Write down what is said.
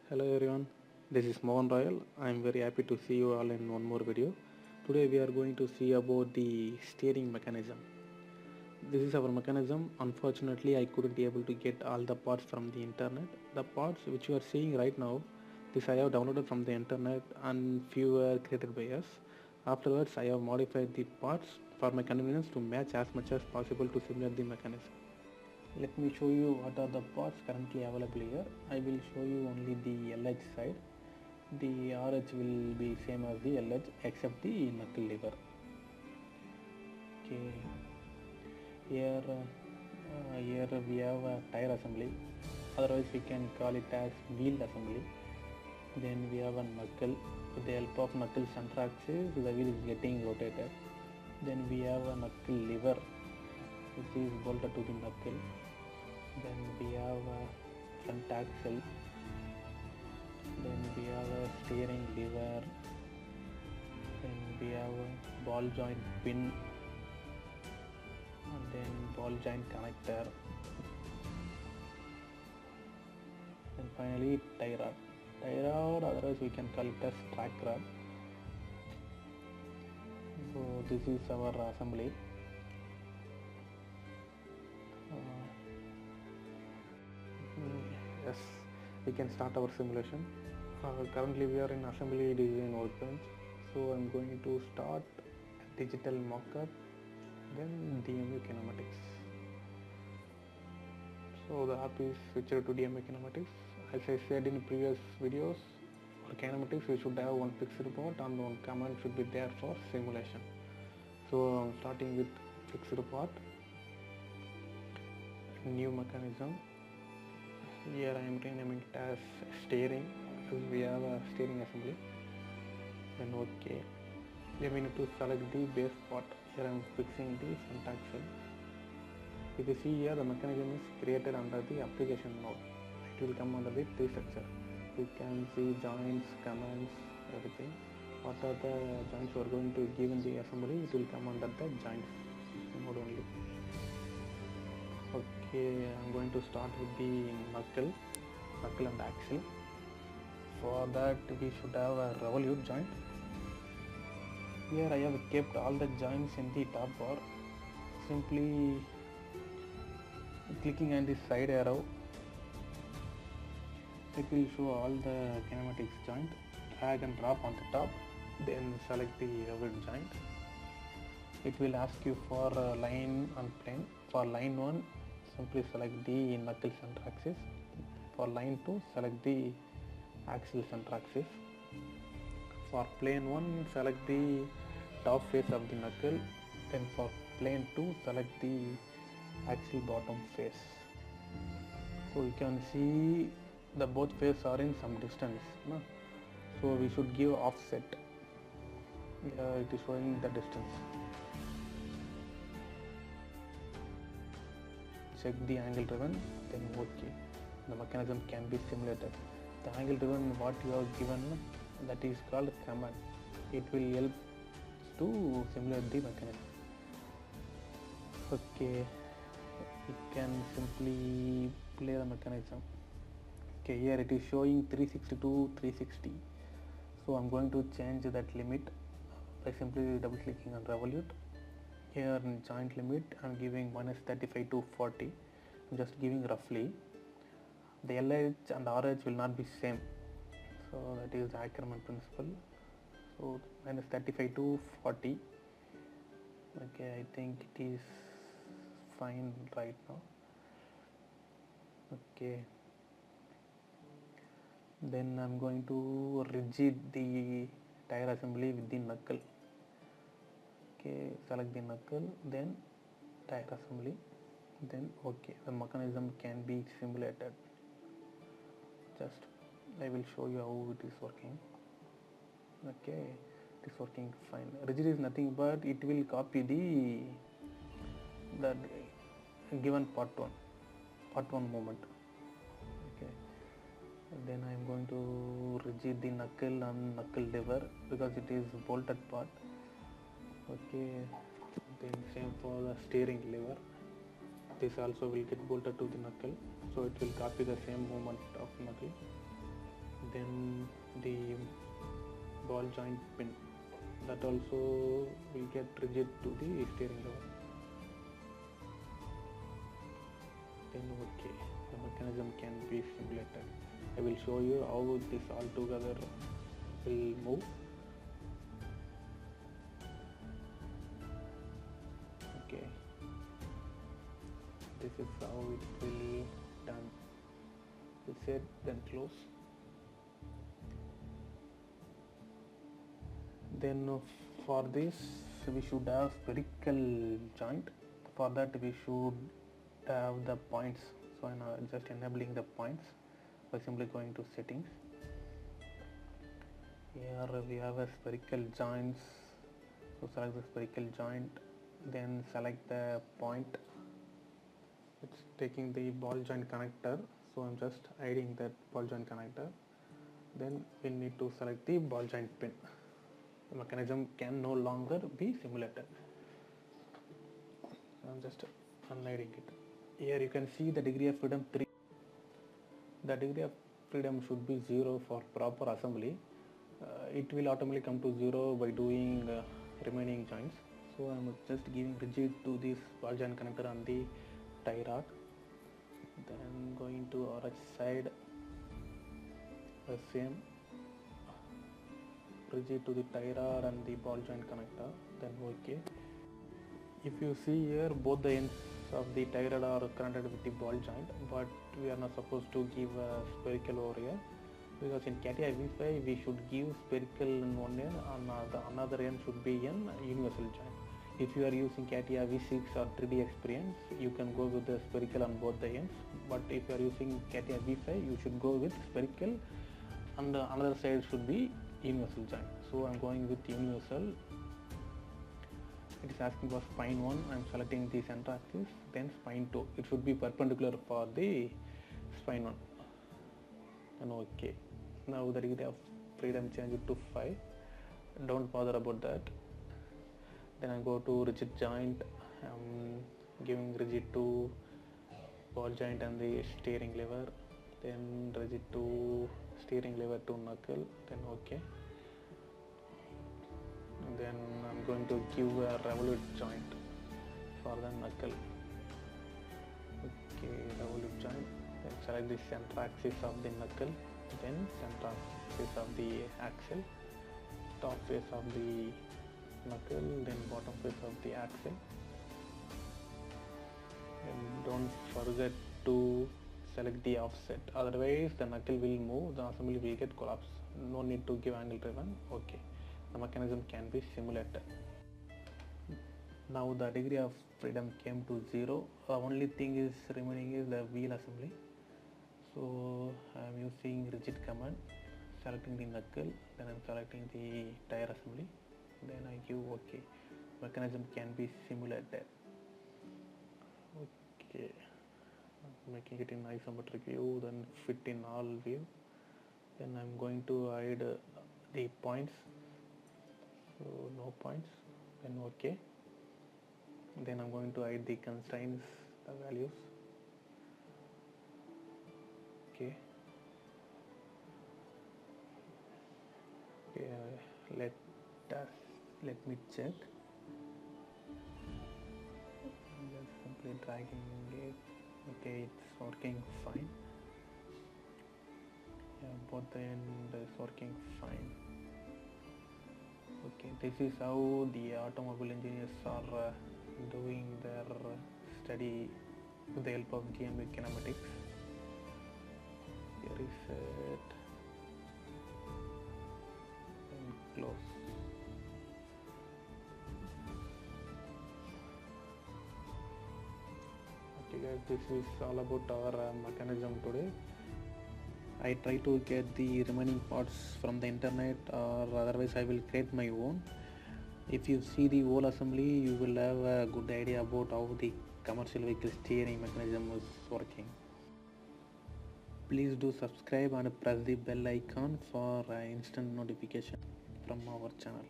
Hello everyone, this is Mohan Royal. I am very happy to see you all in one more video. Today we are going to see about the steering mechanism. This is our mechanism. Unfortunately, I couldn't be able to get all the parts from the internet. The parts which you are seeing right now, this I have downloaded from the internet and few were created by us. Afterwards, I have modified the parts for my convenience to match as much as possible to simulate the mechanism. Let me show you what are the parts currently available here. I will show you only the LH side. The RH will be same as the LH except the knuckle lever. Okay, here we have a tire assembly, otherwise we can call it as wheel assembly. Then we have a knuckle. With the help of knuckle center axis, the wheel is getting rotated. Then we have a knuckle lever which is bolted to the knuckle. Then we have a front axle. Then we have a steering lever. Then we have a ball joint pin. And then ball joint connector. And finally tie rod. Tie rod, otherwise we can call it as track rod. So this is our assembly. Yes, we can start our simulation. Currently we are in assembly design workbench, so I'm going to start a digital mockup, then DMU Kinematics. So the app is switched to DMU Kinematics. As I said in previous videos, for kinematics we should have one fixed part and one command should be there for simulation. So I'm starting with fixed part, new mechanism. Here I am renaming it as steering because we have a steering assembly. Then OK. Then we need to select the base part. Here I am fixing the front axle. If you see here, the mechanism is created under the application node. It will come under the tree structure. You can see joints, commands, everything. What are the joints we are going to give in the assembly? It will come under the joints node only. Okay, I'm going to start with the knuckle and axle. For that we should have a revolute joint. Here I have kept all the joints in the top bar. Simply clicking on the side arrow, it will show all the kinematics joint. Drag and drop on the top, then select the revolute joint. It will ask you for line and plane. For line 1, simply select the knuckle center axis. For line 2, select the axle center axis. For plane 1, select the top face of the knuckle. Then for plane 2, select the axle bottom face. So you can see the both faces are in some distance. No? So we should give offset. It is showing the distance. Check the angle driven, then OK. The mechanism can be simulated. The angle driven what you have given, that is called command. It will help to simulate the mechanism. Okay, you can simply play the mechanism. Okay, here it is showing 360 to 360. So I'm going to change that limit by simply double clicking on revolute. Here in joint limit I'm giving minus 35 to 40. I'm just giving roughly. The LH and RH will not be same, so that is the Ackermann principle. So minus 35 to 40. Okay, I think it is fine right now. Okay, then I'm going to rigid the tire assembly with the knuckle. Okay, select the knuckle, then tire assembly, then OK. The mechanism can be simulated. Just I will show you how it is working. Okay, it is working fine. Rigid is nothing but it will copy the given part 1 moment. Okay, and then I am going to rigid the knuckle and knuckle lever because it is bolted part. Okay, then same for the steering lever. This also will get bolted to the knuckle, so it will copy the same movement of knuckle. then the ball joint pin, that also will get rigid to the steering lever. Then okay, the mechanism can be simulated. I will show you how this all together will move. Okay, this is how it will done. We set then close. Then for this we should have spherical joint. For that we should have the points, so I'm just enabling the points by simply going to settings. Here we have a spherical joints, so select the spherical joint, then select the point. It's taking the ball joint connector, so I'm just hiding that ball joint connector. Then we need to select the ball joint pin. The mechanism can no longer be simulated. So I'm just unhiding it. Here you can see the degree of freedom 3. The degree of freedom should be 0 for proper assembly. It will automatically come to 0 by doing remaining joints. So I'm just giving rigid to this ball joint connector on the tie rod. Then going to RH side, the same, rigid to the tie rod and the ball joint connector. Then okay. If you see here, both the ends of the tie rod are connected with the ball joint, but we are not supposed to give a spherical over here, because in Catia V5 we should give spherical in one end and the another end should be an universal joint. If you are using Catia V6 or 3D experience, you can go with the spherical on both the ends, but if you are using Catia V5 you should go with spherical and the another side should be universal joint. So I'm going with universal. It is asking for spine 1, I am selecting the center axis, then spine 2. It should be perpendicular for the spine 1. And okay. Now the degree of freedom change it to 5. Don't bother about that. Then I go to rigid joint. I am giving rigid to ball joint and the steering lever. Then rigid to steering lever to knuckle. Then okay. Then I'm going to give a revolute joint for the knuckle. Okay, revolute joint. Then select the center axis of the knuckle, then center axis of the axle, top face of the knuckle, then bottom face of the axle. And don't forget to select the offset, otherwise the knuckle will move, the assembly will get collapsed. No need to give angle driven. Okay. The mechanism can be simulated. Now the degree of freedom came to 0. The only thing is remaining is the wheel assembly. So I am using rigid command, selecting the knuckle, then I am selecting the tire assembly, then I give OK. Mechanism can be simulated. Okay, making it in isometric view, then fit in all view. Then I am going to hide the points. So no points, then OK. Then I'm going to hide the constraints, the values. Okay. Okay, let me check. Just simply dragging it. Okay, it's working fine. Yeah, both the end is working fine. Okay, this is how the automobile engineers are doing their study with the help of DMU Kinematics. Here is it, and close. Okay guys, this is all about our mechanism today. I try to get the remaining parts from the internet, or otherwise I will create my own. If you see the whole assembly, you will have a good idea about how the commercial vehicle steering mechanism is working. Please do subscribe and press the bell icon for instant notification from our channel.